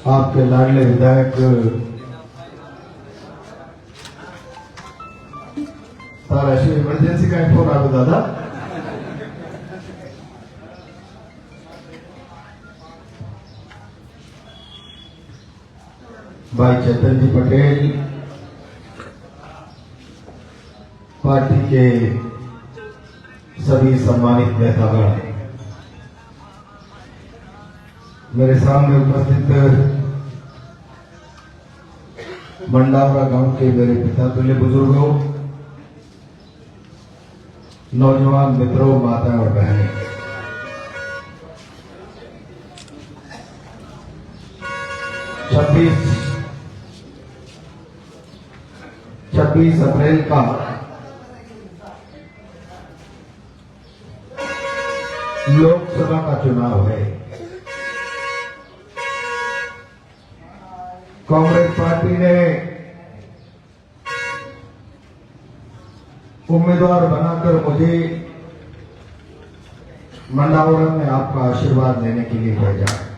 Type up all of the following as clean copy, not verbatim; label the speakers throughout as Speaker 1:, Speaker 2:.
Speaker 1: आपके लाडले विधायक तारा अशी इमर्जन्सी काय फोन आलो दादा। भाई चेतन जी पटेल, पार्टी के सभी सम्मानित नेतागण, मेरे सामने उपस्थित मंडावरा गांव के मेरे पिता तुल्य बुजुर्गों, नौजवान मित्रों, माताएं और बहनें, छब्बीस अप्रैल का लोकसभा का चुनाव है। कांग्रेस पार्टी ने उम्मीदवार बनाकर मुझे मंडावरा में आपका आशीर्वाद लेने के लिए भेजा है।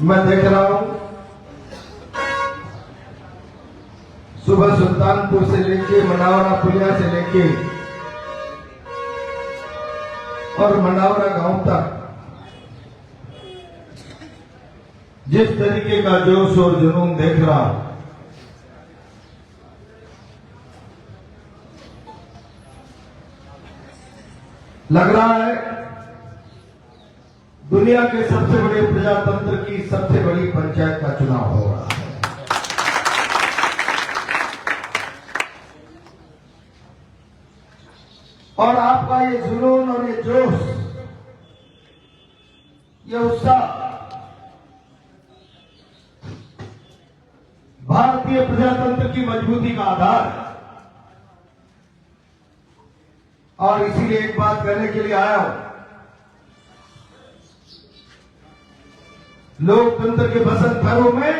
Speaker 1: मैं देख रहा हूं सुबह सुल्तानपुर से लेके मंडावरा पुलिया से लेके और मंडावरा गांव तक जिस तरीके का जोश और जुनून देख रहा हूं, लग रहा है दुनिया के सबसे बड़े प्रजातंत्र की सबसे बड़ी पंचायत का चुनाव हो रहा है। और आपका ये जुनून और ये जोश, ये उत्साह भारतीय प्रजातंत्र की मजबूती का आधार है। और इसीलिए एक बात कहने के लिए आया हूं, लोकतंत्र के बसंत पर्व में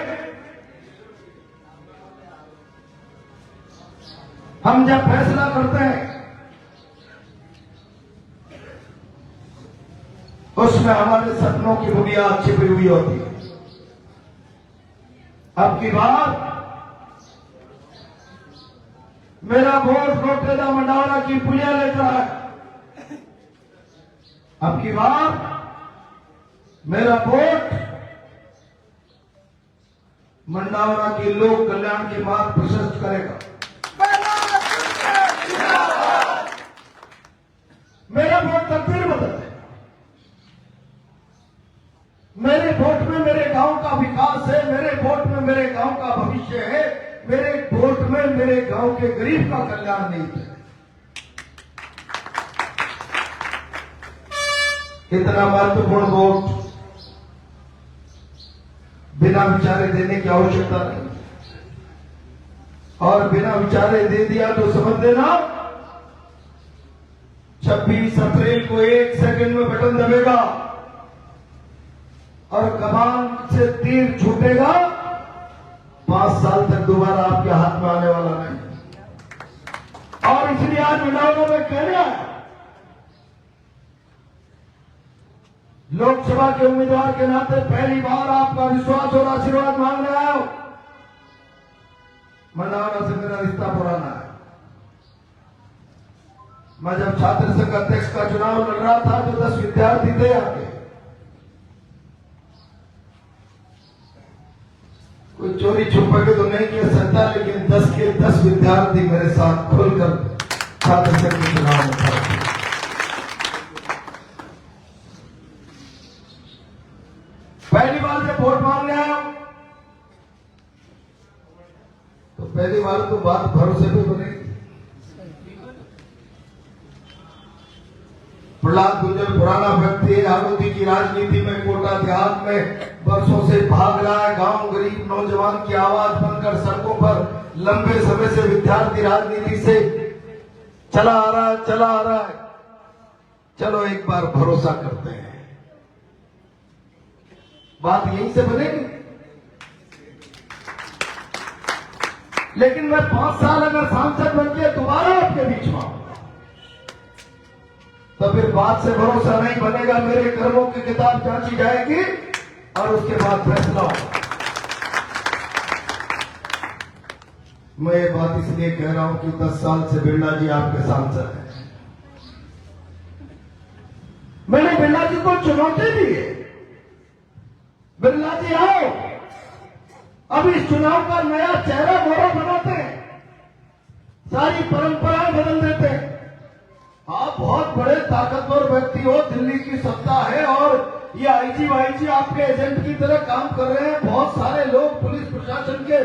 Speaker 1: हम जब फैसला करते हैं उसमें हमारे सपनों की बुनियाद छिपी हुई होती है। अब की बार मेरा वोट रोटेला मंडावरा की पुलिया लेकर है। अब की बार मेरा वोट मंडावरा की लोक कल्याण की मार्ग प्रशस्त करेगा। मेरा वोट तकदीर बदल है। मेरे वोट में मेरे गांव का विकास है, मेरे वोट में मेरे गांव का भविष्य है, मेरे वोट में मेरे गांव के गरीब का कल्याण नहीं है। इतना महत्वपूर्ण वोट बिना विचारे देने की आवश्यकता नहीं, और बिना विचारे दे दिया तो समझ लेना 26 अप्रैल को 1 सेकंड में बटन दबेगा और कमान से तीर छूटेगा। 5 साल तक दोबारा आपके हाथ में आने वाला नहीं। और इसलिए आज मंडावरा में कहना है, लोकसभा के उम्मीदवार के नाते पहली बार आपका विश्वास और आशीर्वाद मांगने आया हूं। मंडावरा से मेरा रिश्ता पुराना है। मैं जब छात्र संघ अध्यक्ष का चुनाव लड़ रहा था तो 10 विद्यार्थी थे आके। कोई चोरी छुपा के तो नहीं किया सकता, लेकिन 10 के 10 विद्यार्थी मेरे साथ खुलकर छात्र संघ के चुनाव में खड़े। पहली बार जब वोट मांगने आया तो पहली बार तो बात भरोसे पे बनेगी। प्रहलाद गुंजर पुराना व्यक्ति है, आरोपी की राजनीति में, कोटा देहात में वर्षों से भाग रहा है। गांव गरीब नौजवान की आवाज बनकर सड़कों पर लंबे समय से विद्यार्थी राजनीति से चला आ रहा है। चलो एक बार भरोसा करते हैं, बात यहीं से बनेगी। लेकिन मैं 5 साल अगर सांसद बन के दोबारा आपके बीच में आऊं, तो फिर बात से भरोसा नहीं बनेगा। मेरे कर्मों की किताब जांची जाएगी और उसके बाद फैसला होगा। मैं ये बात इसलिए कह रहा हूं कि 10 साल से बिरला जी आपके सांसद हैं। मैंने बिरला जी को चुनौती दी है, बिरला जी आओ, अब इस चुनाव का नया चेहरा मोहरा बनाते हैं, सारी परंपराएं बदल देते हैं। आप बहुत बड़े ताकतवर व्यक्ति हो, दिल्ली की सत्ता है और ये आईजी वाईजी आपके एजेंट की तरह काम कर रहे हैं। बहुत सारे लोग पुलिस प्रशासन के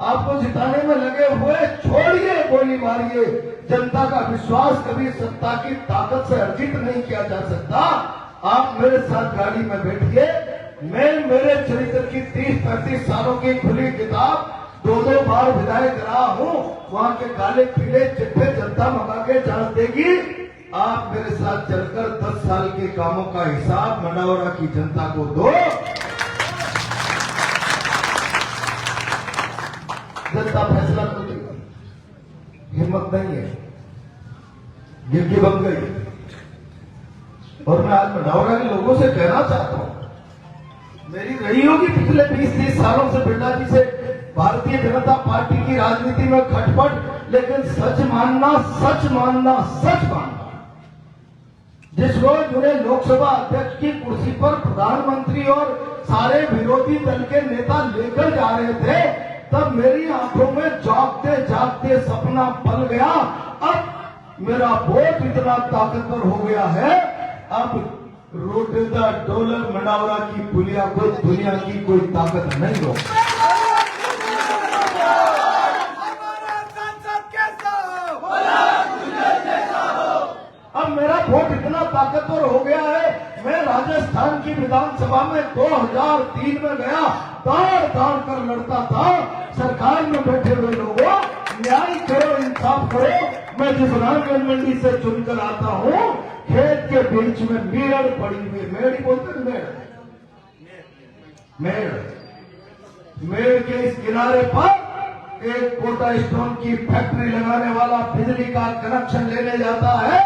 Speaker 1: आपको जिताने में लगे हुए, छोड़िए गोली मारिए। जनता का विश्वास कभी सत्ता की ताकत से अर्जित नहीं किया जा सकता। आप मेरे साथ गाड़ी में बैठिए, मैं मेरे चरित्र की 30-35 सालों की खुली किताब 2-2 बार विधायक रहा हूं, वहां के काले पीले चिट्ठे जनता मंगा के जांच देगी। आप मेरे साथ चलकर 10 साल के कामों का हिसाब मंडावरा की जनता को दो। जनता फैसला कर देगी, हिम्मत नहीं है, गिरगी बन गई। और मैं आज मंडावरा के लोगों से कहना चाहता हूं, मेरी रही होगी पिछले 20-30 सालों से बिरला जी से भारतीय जनता पार्टी की राजनीति में खटपट, लेकिन सच मानना, सच मानना, सच मानना, जिस रोज उन्हें लोकसभा अध्यक्ष की कुर्सी पर प्रधानमंत्री और सारे विरोधी दल के नेता लेकर जा रहे थे, तब मेरी आंखों में जागते जागते सपना पल गया। अब मेरा वोट इतना ताकतवर हो गया है, अब रोटेदा डॉलर मंडावरा की पुलिया को दुनिया की कोई ताकत नहीं रोक। अब मेरा वोट इतना ताकतवर हो गया है, मैं राजस्थान की विधानसभा में 2003 में गया, दाड़ दाड़ कर लड़ता था। सरकार में बैठे हुए लोगों, न्याय करो, इंसाफ करो। मैं जिस रामगंज मंडी से चुनकर आता हूँ, खेत के बीच में मेड़ पड़ी हुई, मेड़ ही बोलते हैं, मेड़ के इस किनारे पर एक कोटा स्टोन की फैक्ट्री लगाने वाला बिजली का कनेक्शन लेने जाता है,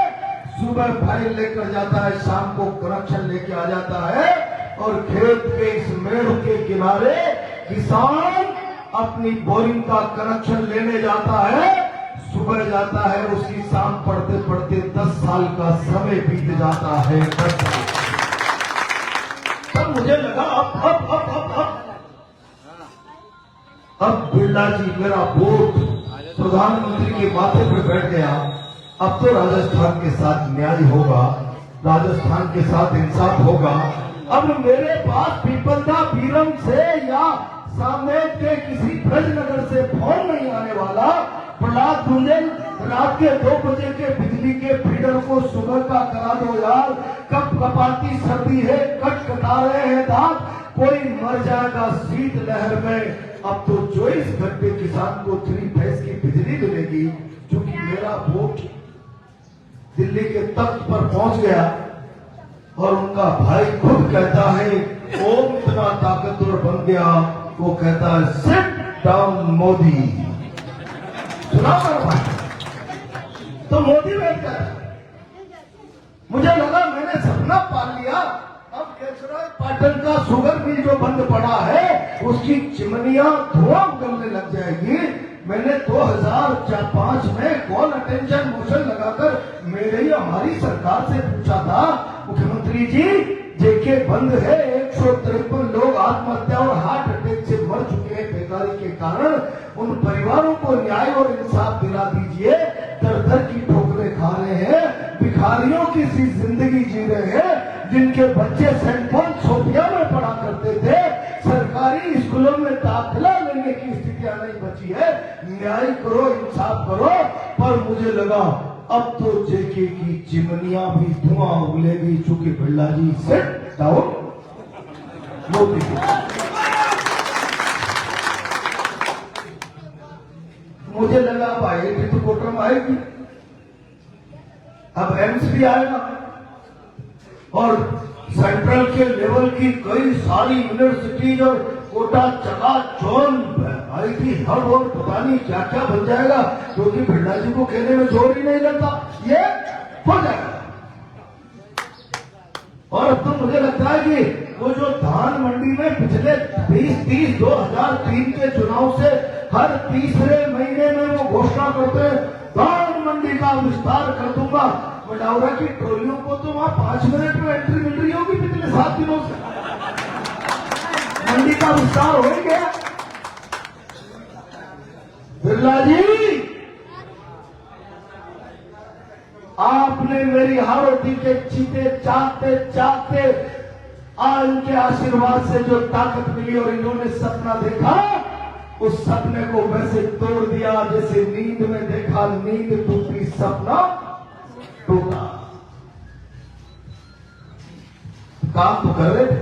Speaker 1: सुबह फाइल लेकर जाता है, शाम को कनेक्शन लेके आ जाता है। और खेत के इस मेड़ के किनारे किसान अपनी बोरिंग का कनेक्शन लेने जाता है, सुबह जाता है, उसकी शाम पढ़ते पढ़ते 10 साल का समय बीत जाता है। 10 साल। तब मुझे लगा अब बिरला जी, मेरा वोट प्रधानमंत्री के माथे पर बैठ गया। अब तो राजस्थान के साथ न्याय होगा, राजस्थान के साथ इंसाफ होगा। अब मेरे पास पीपलदा बीरम से या सामने के किसी ब्रजनगर से फोन नहीं आने वाला। प्रहलाद बुंदेल रात के 2 बजे के बिजली के फीडर को सुबह का करा दो यार, कप कपाती सर्दी है, कटा रहे हैं दांत, कोई मर जाएगा शीत लहर में। अब तो 24 घंटे किसान को 3 फेज की बिजली मिलेगी, क्योंकि मेरा वोट दिल्ली के तख्त पर पहुंच गया। और उनका भाई खुद कहता है, ओम इतना ताकतवर बन गया, वो कहता है सिट डाउन मोदी। सुना मेरा भाई? तो मोदी बैठ कर, मुझे लगा मैंने सपना पाल लिया। अब केशवराय पाटन का शुगर मिल जो बंद पड़ा है, उसकी चिमनियां धुआं उगलने लग जाएगी। मैंने 2005 में कॉल अटेंशन मोशन लगाकर मेरे ही हमारी सरकार से पूछा था, मुख्यमंत्री जी जेके बंद है, 153 लोग आत्महत्या और हार्ट अटैक से मर चुके हैं बेकारी के कारण, उन परिवारों को न्याय और इंसाफ दिला दीजिए। दर दर की ठोकरें खा रहे हैं, भिखारियों की सी जिंदगी जी रहे हैं, जिनके बच्चे सेंट पॉल सोफिया में पढ़ा करते थे, सरकारी स्कूलों में दाखिला लेने की स्थितियां नहीं बची है। न्याय करो, इंसाफ करो। पर मुझे लगा अब तो जेके की चिमनियां भी धुआं उगलेगी, चूंकि बिरला जी सेट डाउन मोदी। मुझे लगा भाई तो कोटरम आएगी, अब एम्स भी आएगा और सेंट्रल के लेवल की कई सारी यूनिवर्सिटीज और कोटा चकाचौंध आई थी हर और पता नहीं क्या क्या बन जाएगा, क्योंकि बिरला जी को कहने में जोर ही नहीं लगता, ये हो जाएगा। और अब तो मुझे लगता है कि वो जो धान मंडी में पिछले 2003 के चुनाव से हर तीसरे महीने में वो घोषणा करते हैं धान मंडी का विस्तार कर दूंगा। मंडावरा की ट्रोलियों को तो वहां 5 मिनट में एंट्री मिल रही होगी पिछले 7 दिनों से। मंडी का विस्तार हो गया। बिरला जी, आपने मेरी हारोटी के चीते चाहते चाहते आज उनके आशीर्वाद से जो ताकत मिली और इन्होंने सपना देखा, उस सपने को वैसे तोड़ दिया जैसे नींद में देखा, नींद टूटी सपना टूटा। काम तो कर रहे थे,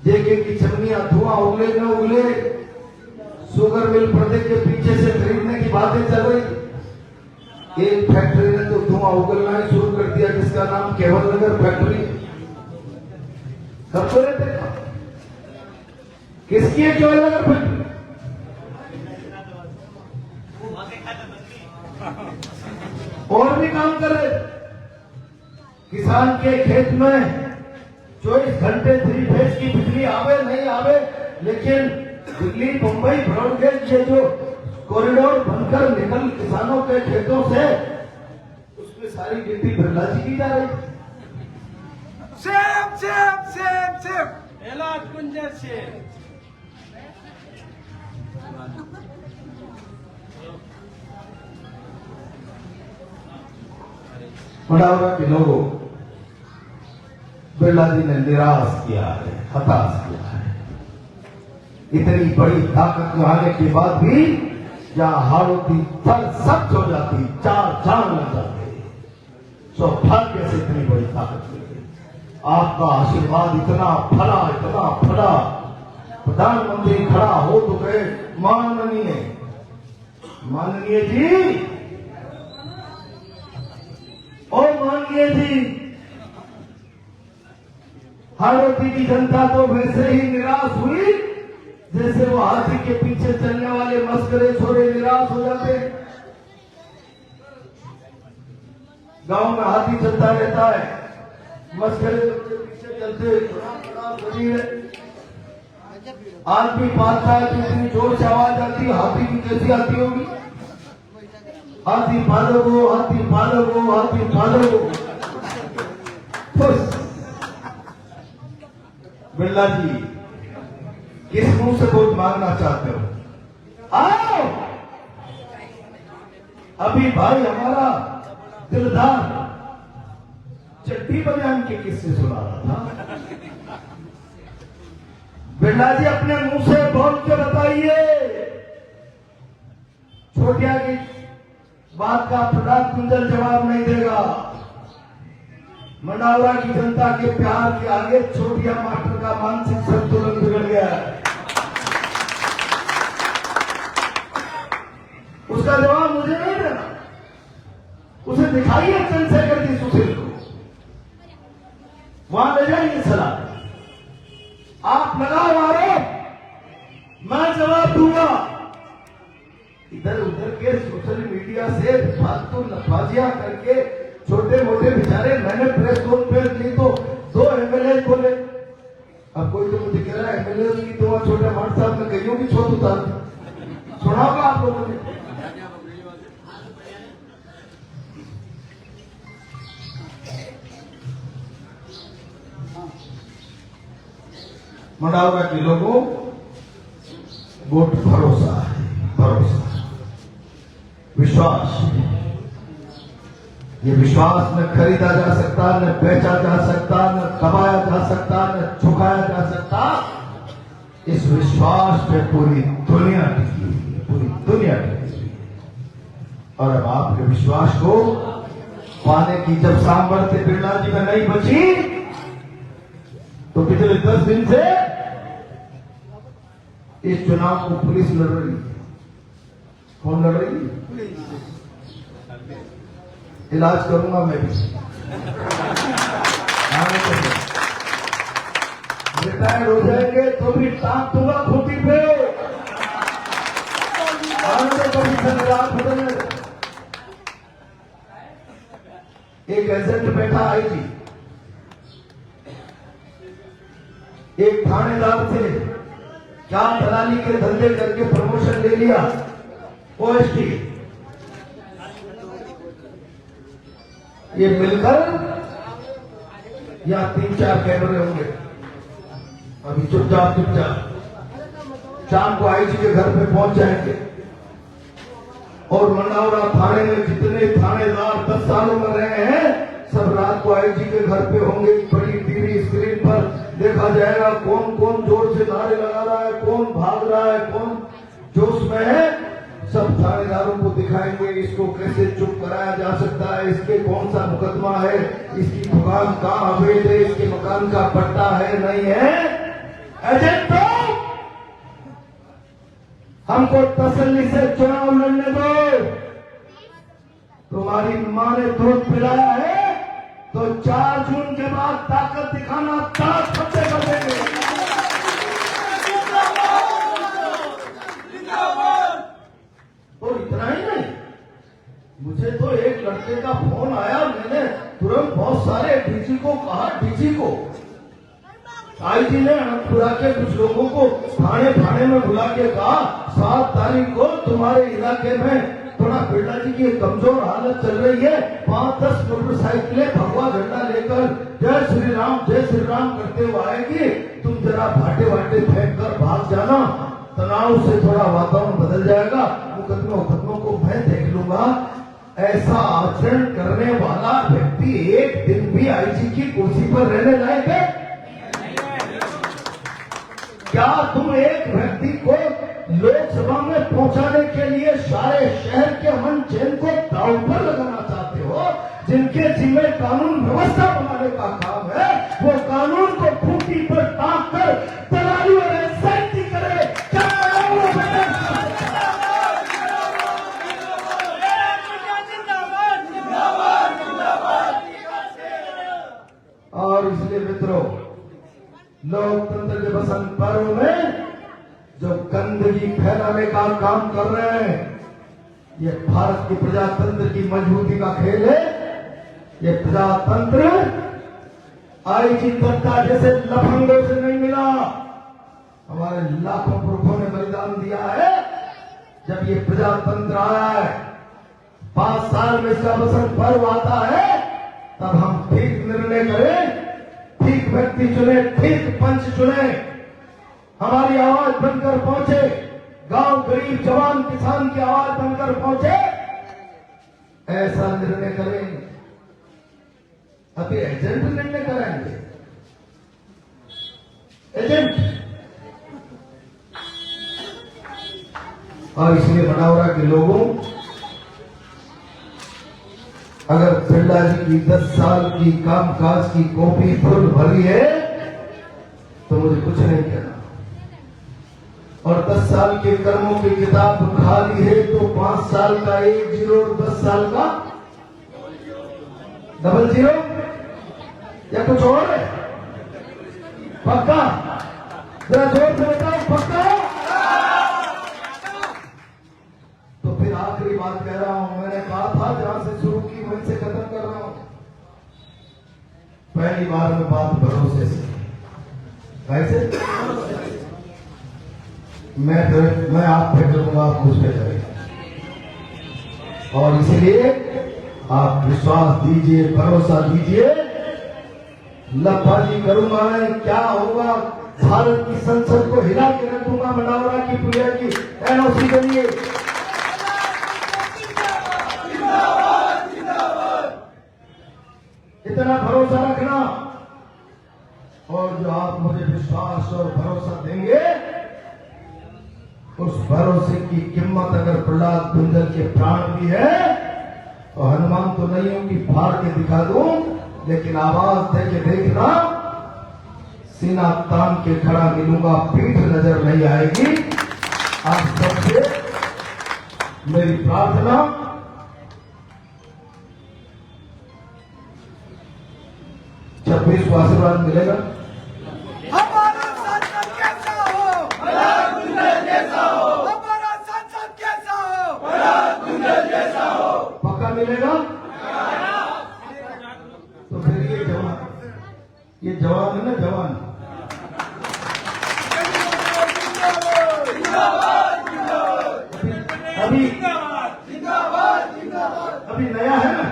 Speaker 1: देखे कि चमनियां धुआं उगले न उगले, शुगर मिल पर्दे के पीछे से खरीदने की बातें चल रही। एक फैक्ट्री ने तो धुआं उगलना ही शुरू कर दिया, जिसका नाम केवल नगर फैक्ट्री। कब तो रहते किसकी है केवल नगर फैक्ट्री? और भी काम कर रहे। किसान के खेत में 24 घंटे 3 फेज की बिजली आवे नहीं आवे, लेकिन दिल्ली मुंबई ब्रॉडगेज ये जो कॉरिडोर बनकर निकल किसानों के खेतों से, उसमें सारी गिनती बिरला जी की जा रही।
Speaker 2: सेम सेम सेम सेम इलाज कुंजर से
Speaker 1: मंडावरा के लोगों, बिरला जी ने निराश किया है, हताश किया है। इतनी बड़ी ताकत आने के बाद भी जहां हारोती फल सख्त हो जाती, 4 चांद लग जाते, सौभाग्य से इतनी बड़ी ताकत मिल गई। आपका आशीर्वाद इतना फला, प्रधानमंत्री खड़ा हो तो गए, माननीय जी, ओ माननीय जी, हारोती की जनता तो वैसे ही निराश हुई जैसे वो हाथी के पीछे चलने वाले मस्करे छोरे निराश हो जाते। गांव में हाथी चलता रहता है, मस्करे उसके पीछे चलते, आदमी पालता है तो इतनी जोर से आवाज आती है, हाथी की कैसी आती होगी? हाथी पालो गो, हाथी पालो गो, हाथी पालो गो। बिरला जी, किस मुंह से वोट मांगना चाहते हो? आओ, अभी भाई हमारा दिलदार चट्टी बनियान के किस्से सुना रहा था। बिरला जी अपने मुंह से बोल के बताइए, छोटिया की बात का प्रताप कुंजल जवाब नहीं देगा। मंडावरा की जनता के प्यार के आगे छोटिया मास्टर का मानसिक संतुलन बिगड़ गया है। उसका जवाब मुझे नहीं देना, उसे दिखाइए चंद्रशेखर की सुशील को, वहां ले जाइए सलाह। आप लगाओ आरोप, मैं जवाब दूंगा। इधर उधर के सोशल मीडिया से फालतू नफाजियां करके छोटे मोटे बेचारे, मैंने प्रेस कॉन्फ्रेंस ली तो 2 एमएलए बोले। अब कोई तो मुझे कह रहा है एमएलए की तो छोटे माट साहब ने कईयों की छोट उतार दी, सुना होगा आप लोगों ने। मंडावरा के लोगों, वोट भरोसा है, भरोसा, विश्वास। ये विश्वास न खरीदा जा सकता, न बेचा जा सकता, न दबाया जा सकता, न झुकाया जा सकता। इस विश्वास पे पूरी दुनिया टिकी हुई है, पूरी दुनिया टिकी हुई है। और अब आपके विश्वास को पाने की जब सामर्थ्य बिरला जी में नहीं बची, तो पिछले 10 दिन से इस चुनाव को पुलिस लड़ रही है। कौन लड़ रही है? इलाज करूंगा मैं भी। रिटायर हो जाएंगे तो भी टांग दूंगा खूंटी पे। आने कभी धन्यवाद बदलने। एक एजेंट बैठा आईजी, एक थानेदार थे, क्या दलाली के धंधे करके प्रमोशन ले लिया ओएसटी। ये मिलकर या 3-4 कैमरे होंगे, अभी चुपचाप शाम को आईजी के घर पे पहुंच जाएंगे और मंडावरा थाने में जितने थानेदार 10 सालों में रहे हैं सब रात को आईजी के घर पे होंगे। बड़ी टीवी स्क्रीन पर देखा जाएगा कौन कौन जोर से नारे लगा रहा है, कौन भाग रहा है, कौन जोश में है। सब थानेदारों को दिखाएंगे इसको कैसे चुप कराया जा सकता है, इसके कौन सा मुकदमा है, इसकी दुकान कहाँ अवैध है, इसके मकान का पट्टा है नहीं है। एजेंट हमको तसल्ली से चुनाव लड़ने दो। तुम्हारी मां ने दूध पिलाया है तो 4 जून के बाद ताकत दिखाना, ताज फतेह कर देंगे। और इतना ही नहीं, मुझे तो एक लड़के का फोन आया, मैंने तुरंत बहुत सारे डीजी को कहा, डीजी को आईजी ने बुला के कुछ लोगों को थाने में बुला के कहा 7 तारीख को तुम्हारे इलाके में थोड़ा बिरला जी की कमजोर हालत चल रही है, 5-10 मोटरसाइकिलें भगवा झंडा लेकर जय श्री राम करते हुए आएगी, तुम जरा भाटे फेंक कर भाग जाना, तनाव से थोड़ा वातावरण बदल जाएगा, मुकदमों को मैं देख लूंगा। ऐसा आचरण करने वाला व्यक्ति एक दिन भी आईजी की कुर्सी पर रहने लायक है? क्या तुम एक व्यक्ति को लोकसभा में पहुंचाने के लिए सारे शहर के अमन चैन को दांव पर लगाना चाहते हो? जिनके जिम्मे कानून व्यवस्था बनाने का काम है, वो कानून को खूंटी पर टांग कर दलाली और एंजाइटी करे। और इसलिए मित्रों, लोकतंत्र के बसंत पर्व में जो गंदगी फैलाने का काम कर रहे हैं, ये भारत की प्रजातंत्र की मजबूती का खेल है। ये प्रजातंत्र आईजी दत्ता जैसे लफंगों से नहीं मिला, हमारे लाखों पुरखों ने बलिदान दिया है। जब ये प्रजातंत्र आया है, 5 साल में इसका बसंत पर्व आता है, तब हम ठीक निर्णय करें, ठीक व्यक्ति चुने, ठीक पंच चुने, हमारी आवाज बनकर पहुंचे, गांव गरीब जवान किसान की आवाज बनकर पहुंचे, ऐसा निर्णय करें। अभी एजेंट निर्णय कराएंगे, एजेंट। और इसलिए मनावरा के लोगों, अगर बिरला जी की 10 साल की कामकाज की कॉपी फुल भरी है तो मुझे कुछ नहीं कहना, और 10 साल के कर्मों की किताब खाली है तो 5 साल का 1 0 और 10 साल का 00 या कुछ और है? पक्का? जरा जोर से बताओ, पक्का? तो फिर आखिरी बात कह रहा हूं, मैंने कहा था जहां से शुरू की वहीं से खत्म कर रहा हूं। पहली बार में बात भरोसे से, कैसे? मैं आप पे करूंगा, आप मुझ पे करेंगे, और इसलिए आप विश्वास दीजिए, भरोसा दीजिए। लफाजी करूंगा मैं, क्या होगा? भारत की संसद को हिला के रखूंगा, मनावरा की पुलिया की एनओसी के लिए। इतना भरोसा रखना, और जो आप मुझे विश्वास और भरोसा देंगे, उस भरोसे की कीमत अगर प्रहलाद गुंजल के प्राण भी है तो हनुमान तो नहीं हूं कि फाड़ के दिखा दूं, लेकिन आवाज दे के देखना, सीना तान के खड़ा मिलूंगा, पीठ नजर नहीं आएगी। आप सबसे मेरी प्रार्थना, 26 को आशीर्वाद मिलेगा। मिलेगा? तो फिर ये जवान है ना, जवान अभी नया है ना।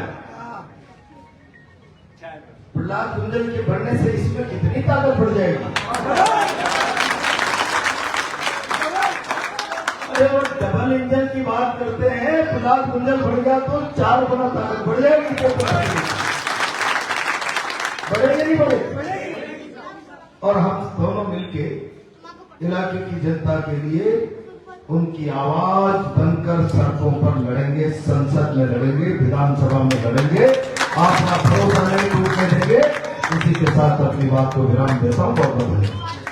Speaker 1: प्रहलाद कुंजल के बढ़ने से इसमें कितनी ताकत बढ़ जाएगी। अरे वो डबल इंजन की बात करते हैं, प्रहलाद कुंजल बढ़ गया तो 4 गुना ताकत बढ़ जाएगी। बढ़ेगी नहीं बढ़ेगी? और हम दोनों मिलके इलाके की जनता के लिए उनकी आवाज बनकर सड़कों पर लड़ेंगे, संसद में लड़ेंगे, विधानसभा में लड़ेंगे। अपना भरोसा नहीं टूटने देंगे। इसी के साथ अपनी बात को विराम देता हूँ। बहुत बहुत धन्यवाद।